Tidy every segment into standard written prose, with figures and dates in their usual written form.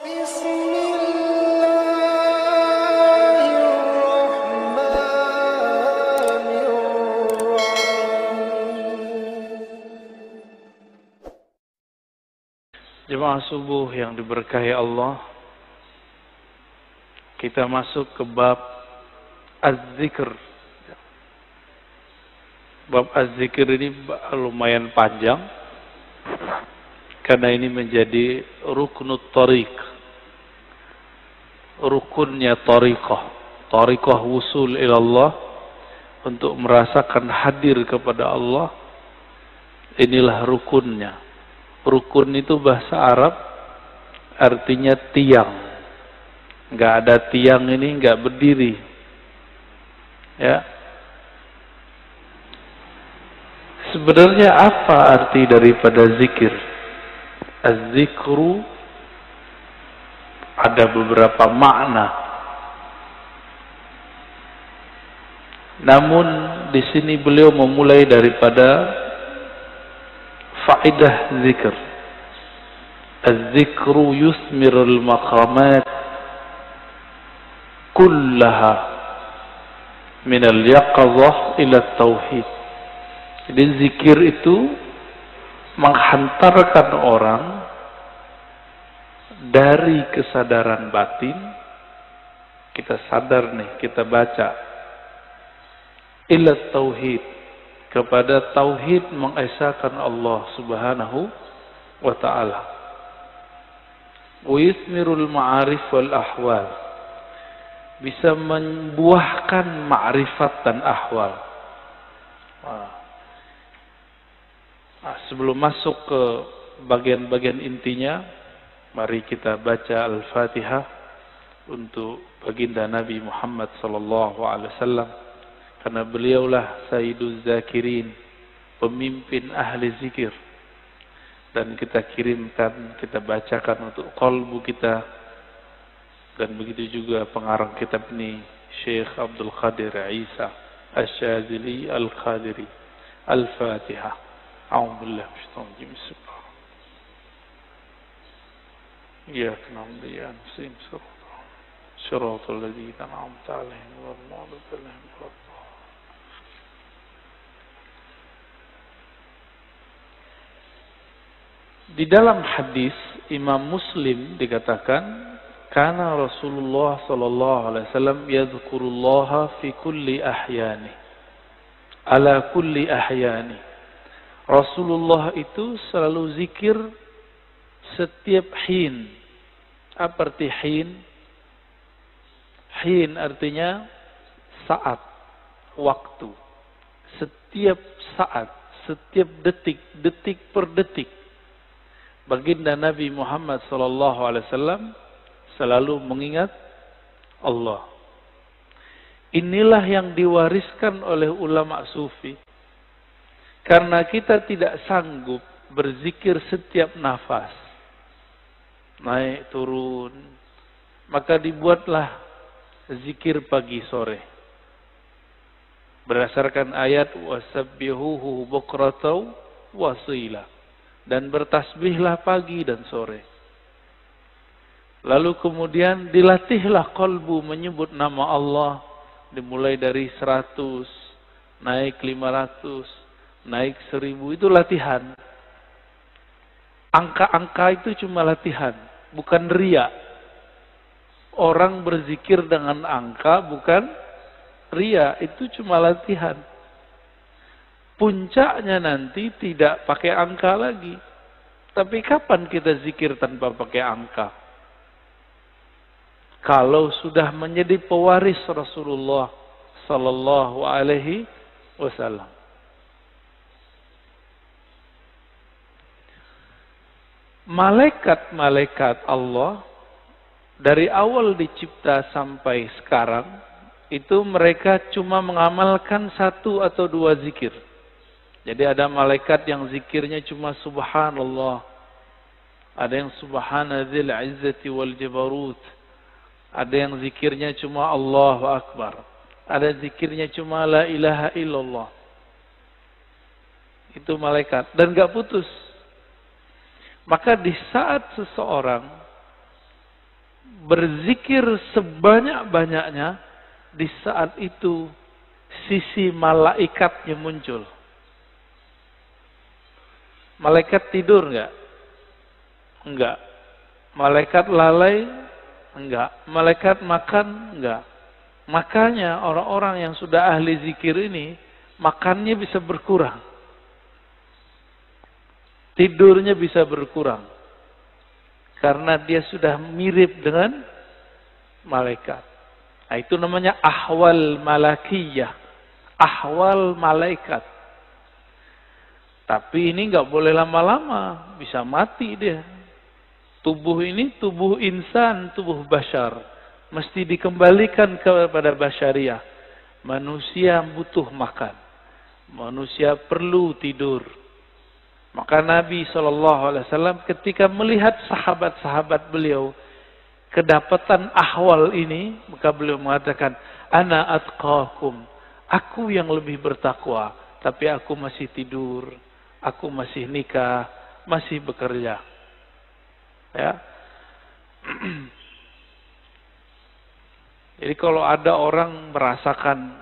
Jemaah subuh yang diberkahi Allah, kita masuk ke bab Az-Zikr. Bab Az-Zikr ini lumayan panjang, karena ini menjadi ruknut tariq, rukunnya tariqah, tariqah wusul ilallah, untuk merasakan hadir kepada Allah. Inilah rukunnya. Rukun itu bahasa Arab artinya tiang. Nggak ada tiang ini nggak berdiri. Ya. Sebenarnya apa arti daripada zikir? Az-zikru ada beberapa makna. Namun di sini beliau memulai daripada faedah zikr. Az-zikru yusmirul maqamat kullaha minal yaqazah ila tauhid. Jadi zikir itu menghantarkan orang dari kesadaran batin, kita sadar nih, kita baca, ila tauhid, kepada tauhid, mengesahkan Allah Subhanahu wa ta'ala. Wa yusmirul ma'arif wal ahwal, bisa membuahkan ma'rifat dan ahwal. Sebelum masuk ke bagian-bagian intinya, mari kita baca Al-Fatihah untuk baginda Nabi Muhammad sallallahu alaihi wasallam. Karena beliaulah Sayyiduz Zakirin, pemimpin ahli zikir. Dan kita kirimkan, kita bacakan untuk qalbu kita. Dan begitu juga pengarang kitab ini, Syekh Abdul Qadir Isa Asy-Syadzili Al-Qadiri. Al-Fatihah. A'udzubillahi minasyaitonir rajim. Bismillah. Iyyaka na'budu wa iyyaka nasta'in. Shiratal ladzina an'amta 'alaihim ghairil maghdubi 'alaihim waladdallin. Di dalam hadis Imam Muslim dikatakan, kana Rasulullah sallallahu alaihi wasallam yadhkurullaha fi kulli ahyani, ala kulli ahyani. Rasulullah itu selalu zikir setiap hin. Apa arti hin? Hin artinya saat, waktu. Setiap saat, setiap detik, detik per detik. Baginda Nabi Muhammad SAW selalu mengingat Allah. Inilah yang diwariskan oleh ulama sufi. Karena kita tidak sanggup berzikir setiap nafas, naik turun, maka dibuatlah zikir pagi sore. Berdasarkan ayat wasabbihuhu bukratan wasila. Dan bertasbihlah pagi dan sore. Lalu kemudian dilatihlah qalbu menyebut nama Allah. Dimulai dari 100, naik 500, naik 1000. Itu latihan. Angka-angka itu cuma latihan, bukan riya. Orang berzikir dengan angka bukan riya, itu cuma latihan. Puncaknya nanti tidak pakai angka lagi. Tapi kapan kita zikir tanpa pakai angka? Kalau sudah menjadi pewaris Rasulullah sallallahu alaihi wasallam. Malaikat-malaikat Allah dari awal dicipta sampai sekarang itu mereka cuma mengamalkan 1 atau 2 zikir. Jadi ada malaikat yang zikirnya cuma subhanallah. Ada yang subhanadzil izzati wal jabarut. Ada yang zikirnya cuma Allahu Akbar. Ada zikirnya cuma la ilaha illallah. Itu malaikat. Dan gak putus. Maka di saat seseorang berzikir sebanyak-banyaknya, di saat itu sisi malaikatnya muncul. Malaikat tidur enggak? Enggak. Malaikat lalai? Enggak. Malaikat makan? Enggak. Makanya orang-orang yang sudah ahli zikir ini, makannya bisa berkurang. Tidurnya bisa berkurang. Karena dia sudah mirip dengan malaikat. Nah, itu namanya ahwal malakiyah. Ahwal malaikat. Tapi ini nggak boleh lama-lama. Bisa mati dia. Tubuh ini tubuh insan, tubuh bashar. Mesti dikembalikan kepada basyariah. Manusia butuh makan. Manusia perlu tidur. Maka Nabi SAW ketika melihat sahabat-sahabat beliau kedapatan ahwal ini, maka beliau mengatakan, ana atqakum, aku yang lebih bertakwa, tapi aku masih tidur, aku masih nikah, masih bekerja. Ya. Jadi kalau ada orang merasakan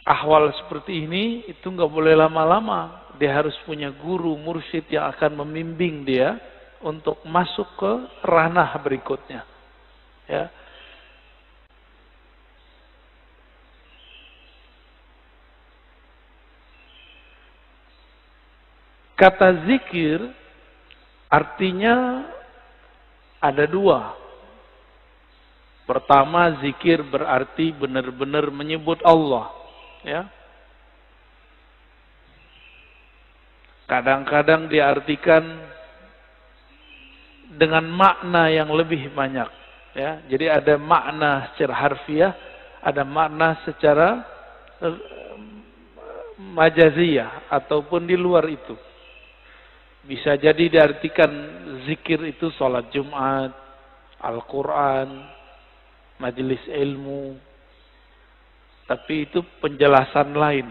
ahwal seperti ini, itu nggak boleh lama-lama. Dia harus punya guru, mursyid yang akan membimbing dia untuk masuk ke ranah berikutnya. Ya. Kata zikir artinya ada dua. Pertama, zikir berarti benar-benar menyebut Allah. Ya. Kadang-kadang diartikan dengan makna yang lebih banyak. Ya, jadi ada makna secara harfiah, ada makna secara majaziyah ataupun di luar itu. Bisa jadi diartikan zikir itu sholat Jumat, Al-Quran, majelis ilmu. Tapi itu penjelasan lain.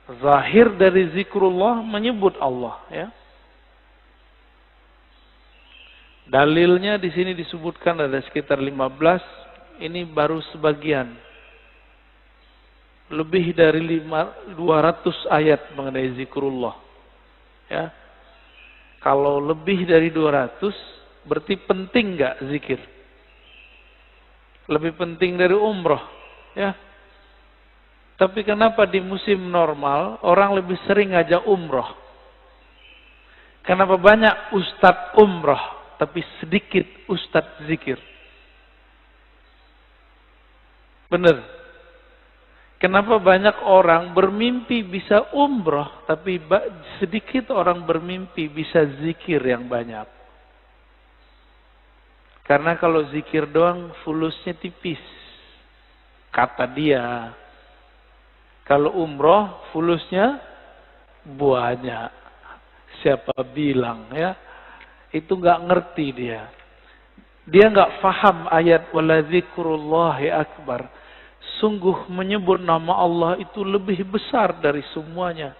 Zahir dari zikrullah menyebut Allah, ya. Dalilnya di sini disebutkan ada sekitar 15, ini baru sebagian. Lebih dari 200 ayat mengenai zikrullah. Ya. Kalau lebih dari 200, berarti penting enggak zikir? Lebih penting dari umroh, ya. Tapi kenapa di musim normal orang lebih sering ngajak umroh? Kenapa banyak ustadz umroh, tapi sedikit ustadz zikir? Benar. Kenapa banyak orang bermimpi bisa umroh, tapi sedikit orang bermimpi bisa zikir yang banyak? Karena kalau zikir doang fulusnya tipis. Kata dia. Kalau umroh fulusnya banyak. Siapa bilang, ya? Itu nggak ngerti dia. Dia nggak faham ayat wala dzikrullahi akbar. Sungguh menyebut nama Allah itu lebih besar dari semuanya.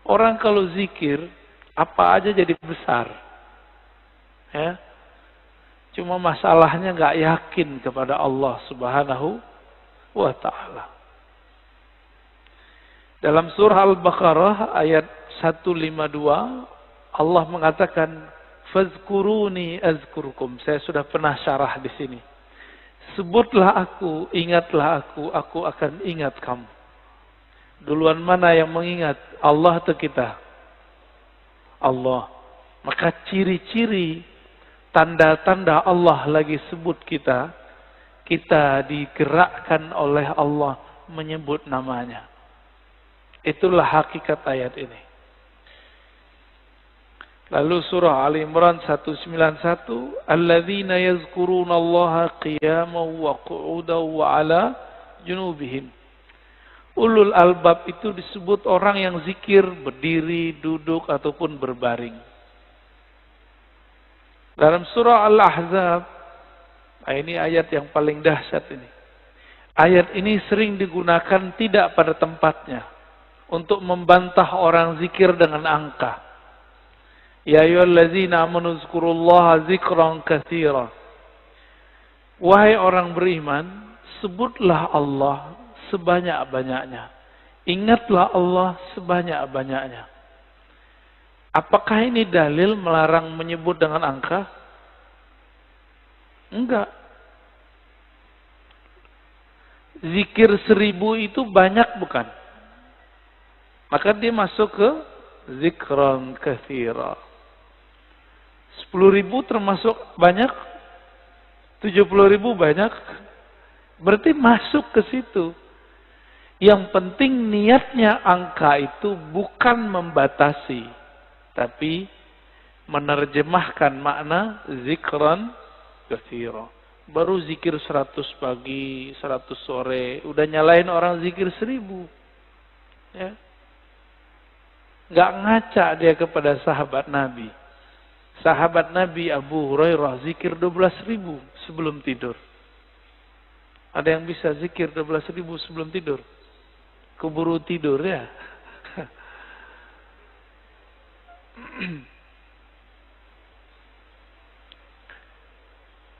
Orang kalau zikir apa aja jadi besar. Ya. Cuma masalahnya nggak yakin kepada Allah Subhanahu wa ta'ala. Dalam surah Al-Baqarah ayat 152 Allah mengatakan fazkuruni azkurkum. Saya sudah pernah syarah di sini. Sebutlah aku, ingatlah aku akan ingat kamu. Duluan mana yang mengingat? Allah atau kita? Allah. Maka ciri-ciri tanda-tanda Allah lagi sebut kita digerakkan oleh Allah menyebut namanya. Itulah hakikat ayat ini. Lalu surah Ali Imran 191, alladzina yazkurunallaha qiyaman wa qu'udan wa 'ala junubihim. Ulul albab itu disebut orang yang zikir berdiri, duduk ataupun berbaring. Dalam surah Al-Ahzab, ini ayat yang paling dahsyat ini. Ayat ini sering digunakan tidak pada tempatnya untuk membantah orang zikir dengan angka. Ya ayyuhallazina amanu zkurullaha zikran katsira. Wahai orang beriman, sebutlah Allah sebanyak-banyaknya. Ingatlah Allah sebanyak-banyaknya. Apakah ini dalil melarang menyebut dengan angka? Enggak. Zikir 1000 itu banyak bukan? Maka dia masuk ke zikran katsira. 10.000 termasuk banyak? 70.000 banyak? Berarti masuk ke situ. Yang penting niatnya angka itu bukan membatasi, tapi menerjemahkan makna zikran katsira. Baru zikir 100 pagi, 100 sore, udah nyalain orang zikir 1000. Ya. Nggak ngaca dia kepada sahabat Nabi. Sahabat Nabi Abu Hurairah zikir 12.000 sebelum tidur. Ada yang bisa zikir 12.000 sebelum tidur? Keburu tidur ya.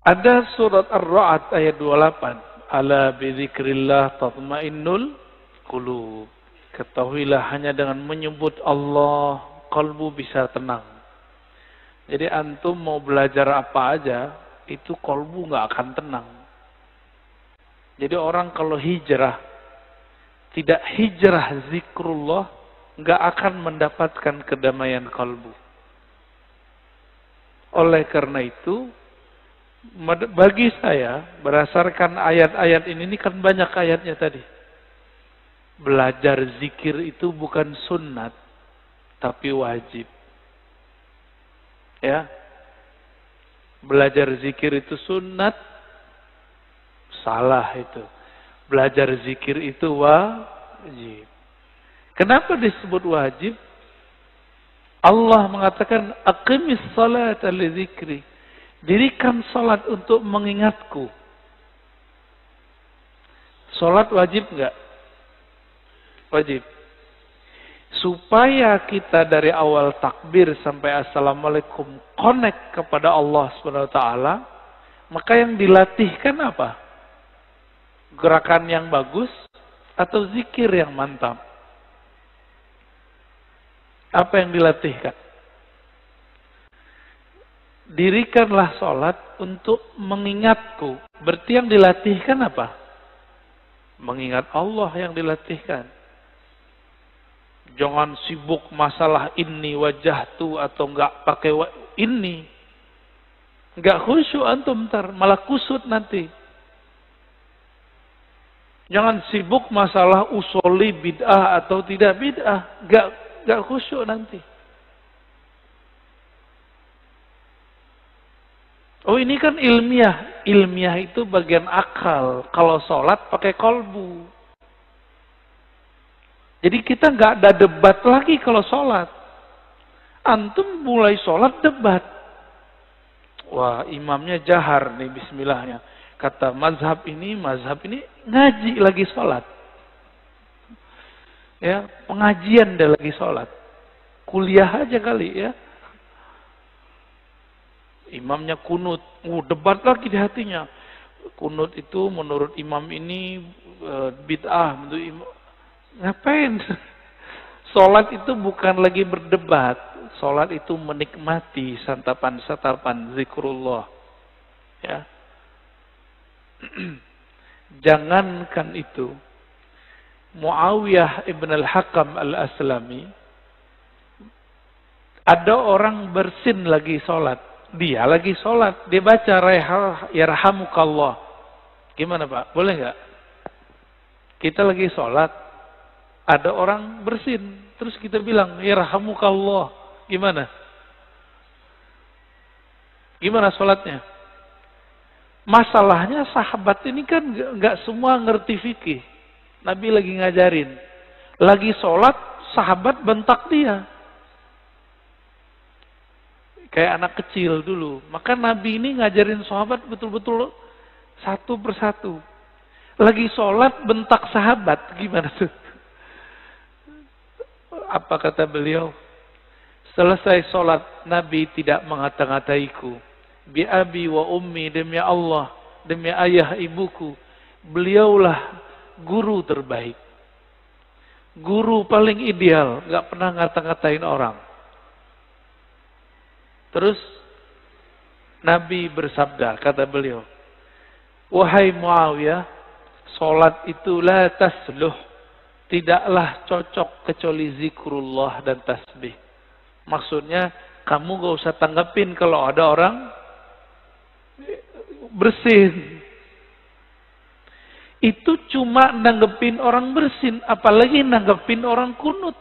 Ada surat Ar-Ra'd ayat 28. Ala bidzikrillah tatmainnul qulub. Ketahuilah hanya dengan menyebut Allah, kalbu bisa tenang. Jadi antum mau belajar apa aja, itu kalbu nggak akan tenang. Jadi orang kalau hijrah, tidak hijrah zikrullah, nggak akan mendapatkan kedamaian kalbu. Oleh karena itu, bagi saya, berdasarkan ayat-ayat ini kan banyak ayatnya tadi. Belajar zikir itu bukan sunnat, tapi wajib. Ya. Belajar zikir itu sunnat, salah itu. Belajar zikir itu wajib. Kenapa disebut wajib? Allah mengatakan, aqimis salata li dzikri. Dirikan salat untuk mengingatku. Salat wajib enggak? Wajib. Supaya kita dari awal takbir sampai assalamualaikum connect kepada Allah SWT, maka yang dilatihkan apa? Gerakan yang bagus atau zikir yang mantap? Apa yang dilatihkan? Dirikanlah sholat untuk mengingatku. Berarti yang dilatihkan apa? Mengingat Allah yang dilatihkan. Jangan sibuk masalah ini wajahtu atau enggak pakai ini. Enggak khusyuk antum ntar, malah kusut nanti. Jangan sibuk masalah usuli bid'ah atau tidak bid'ah, enggak khusyuk nanti. Oh ini kan ilmiah. Ilmiah itu bagian akal. Kalau sholat pakai kolbu. Jadi kita nggak ada debat lagi kalau sholat. Antum mulai sholat debat. Wah imamnya jahar nih bismillahnya. Kata mazhab ini ngaji lagi sholat. Ya pengajian dia lagi sholat. Kuliah aja kali ya. Imamnya kunut. Debat lagi di hatinya. Kunut itu menurut imam ini bid'ah. Menurut imam. Ngapain? Sholat itu bukan lagi berdebat. Sholat itu menikmati santapan-santapan zikrullah. Ya. Jangankan itu. Muawiyah ibn al-Hakam al-Aslami. Ada orang bersin lagi sholat. Dia lagi sholat. Dia baca yarhamukallah. Gimana Pak? Boleh nggak? Kita lagi sholat. Ada orang bersin, terus kita bilang, yarhamukallah. Gimana? Gimana sholatnya? Masalahnya sahabat ini kan nggak semua ngerti fikih. Nabi lagi ngajarin. Lagi sholat, sahabat bentak dia. Kayak anak kecil dulu. Maka Nabi ini ngajarin sahabat betul-betul satu persatu. Lagi sholat, bentak sahabat. Gimana tuh? Apa kata beliau? Selesai sholat, Nabi tidak mengata-ngataiku. Bi abi wa ummi, demi Allah. demi ayah ibuku, beliaulah guru terbaik. Guru paling ideal, gak pernah ngata-ngatain orang. Terus Nabi bersabda, kata beliau, wahai Muawiyah, salat itu la tasluh, tidaklah cocok kecuali zikrullah dan tasbih. Maksudnya, kamu gak usah tanggapin kalau ada orang bersin. Itu cuma nanggepin orang bersin, apalagi nanggepin orang kunut.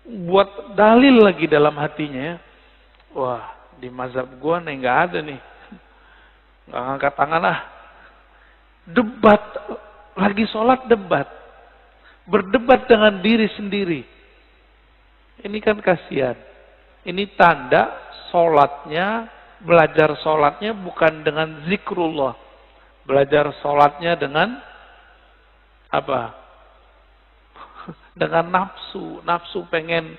Buat dalil lagi dalam hatinya. Wah, di mazhab gua nih nggak ada nih. Nggak ngangkat tangan lah. Debat, lagi sholat debat. Berdebat dengan diri sendiri. Ini kan kasihan. Ini tanda sholatnya, belajar sholatnya bukan dengan zikrullah. Belajar sholatnya dengan apa? Dengan nafsu. Nafsu pengen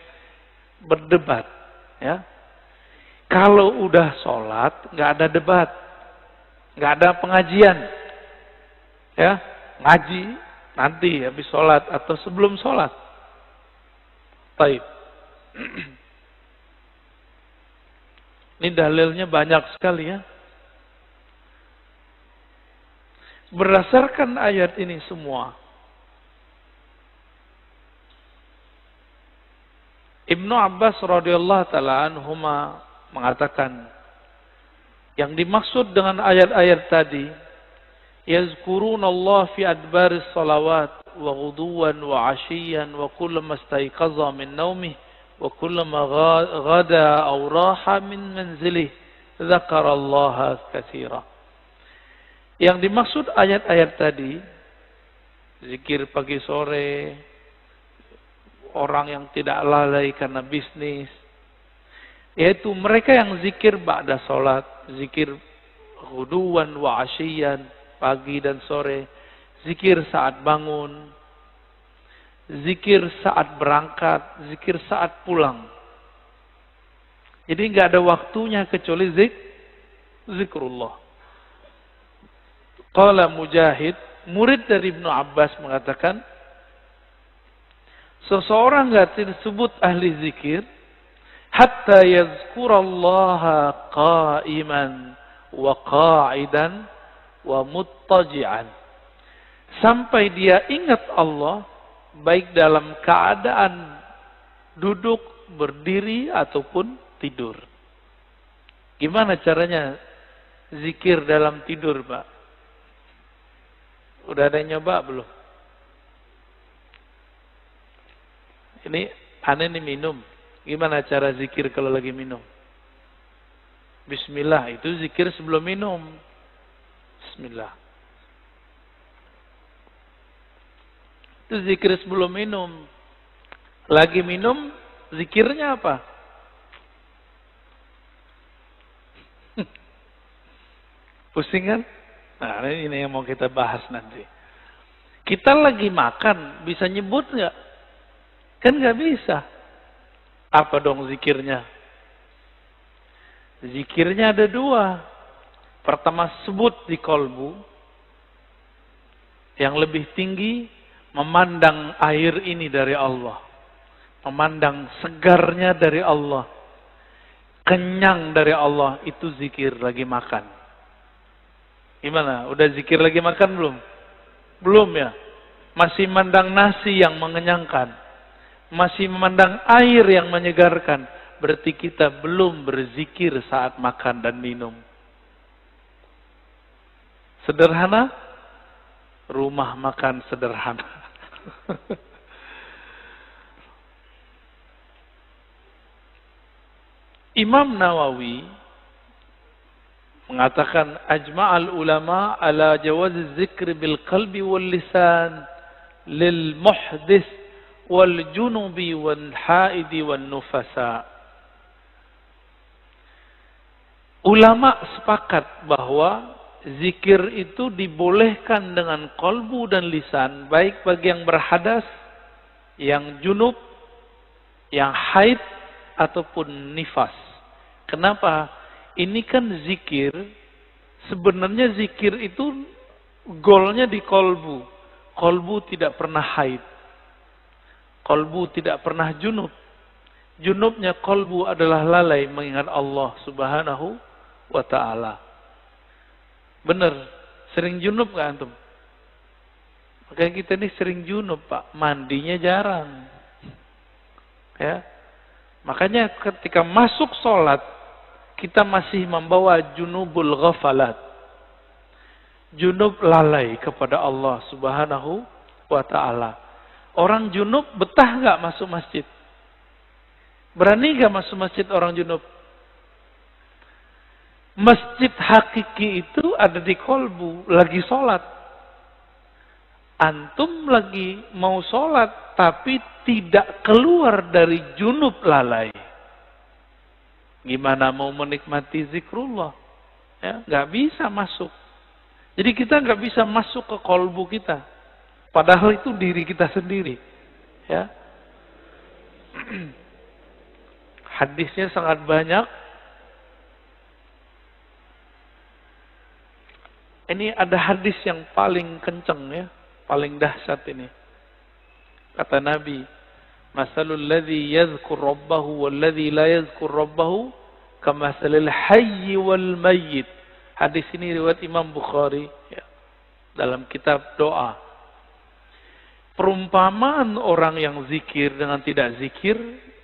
berdebat. Ya. Kalau udah sholat, nggak ada debat. Nggak ada pengajian. Ya, ngaji nanti habis sholat atau sebelum sholat. Baik. Ini dalilnya banyak sekali ya. Berdasarkan ayat ini semua, Ibnu Abbas radhiyallahu taala anhuma mengatakan, yang dimaksud dengan ayat-ayat tadi, yazkurunallah fi adbaris salawat wa ghuduwan wa 'ashiyyan wa kullama istayqaza min naumih wa kullama ghada aw raha min manzilih dzakarallaha katsira. Yang dimaksud ayat-ayat tadi, zikir pagi sore, orang yang tidak lalai karena bisnis, yaitu mereka yang zikir ba'da sholat, zikir ghuduwan wa 'ashiyyan, pagi dan sore, zikir saat bangun, zikir saat berangkat, zikir saat pulang. Jadi nggak ada waktunya kecuali zikrullah. Qala Mujahid, murid dari Ibnu Abbas mengatakan, seseorang nggak disebut ahli zikir hatta yazkurallaha qa'iman wa qa'idan wa muttaji'an, sampai dia ingat Allah baik dalam keadaan duduk, berdiri ataupun tidur. Gimana caranya zikir dalam tidur, Pak? Udah ada yang nyoba belum? Ini aneh nih minum. Gimana cara zikir kalau lagi minum? Bismillah, itu zikir sebelum minum. Bismillah. Itu zikir sebelum minum. Lagi minum, zikirnya apa? Pusing kan? Nah, ini yang mau kita bahas nanti. Kita lagi makan, bisa nyebut nggak? Kan nggak bisa. Apa dong zikirnya? Zikirnya ada dua. Pertama, sebut di kolbu. Yang lebih tinggi, memandang air ini dari Allah. Memandang segarnya dari Allah. Kenyang dari Allah, itu zikir lagi makan. Gimana? Udah zikir lagi makan belum? Belum ya? Masih memandang nasi yang mengenyangkan. Masih memandang air yang menyegarkan. Berarti kita belum berzikir saat makan dan minum. Sederhana? Rumah makan sederhana. Imam Nawawi mengatakan ajma'al ulama ala jawaz zikr bil qalbi wal lisan lil muhdits wal junubi wal haidi wal nufasa. Ulama sepakat bahwa zikir itu dibolehkan dengan kolbu dan lisan, baik bagi yang berhadas, yang junub, yang haid ataupun nifas. Kenapa? Ini kan zikir Sebenarnya zikir itu golnya di kolbu. Kolbu tidak pernah haid. Kolbu tidak pernah junub. Junubnya kolbu adalah lalai mengingat Allah subhanahu wa ta'ala. Benar, sering junub gak antum? Makanya kita ini sering junub Pak, mandinya jarang. Ya, makanya ketika masuk sholat, kita masih membawa junubul ghafalat. Junub lalai kepada Allah subhanahu wa ta'ala. Orang junub betah gak masuk masjid? Berani gak masuk masjid orang junub? Masjid hakiki itu ada di kolbu, lagi sholat. Antum lagi mau sholat, tapi tidak keluar dari junub lalai. Gimana mau menikmati zikrullah? Ya, gak bisa masuk. Jadi kita gak bisa masuk ke kolbu kita. Padahal itu diri kita sendiri. Ya. Hadisnya sangat banyak. Ini ada hadis yang paling kenceng ya, paling dahsyat ini. Kata Nabi, "Masalul ladzi yadhkur rabbahu wal ladzi la yadhkur rabbahu kamasalil hayy wal mayyit." Hadis ini riwayat Imam Bukhari ya, dalam kitab doa. Perumpamaan orang yang zikir dengan tidak zikir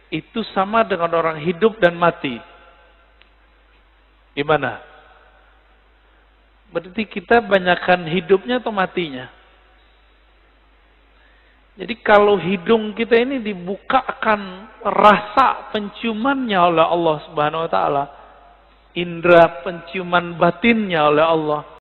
itu sama dengan orang hidup dan mati. Gimana? Berarti kita banyakkan hidupnya atau matinya? Jadi kalau hidung kita ini dibukakan rasa penciumannya oleh Allah Subhanahu wa taala, indera penciuman batinnya oleh Allah,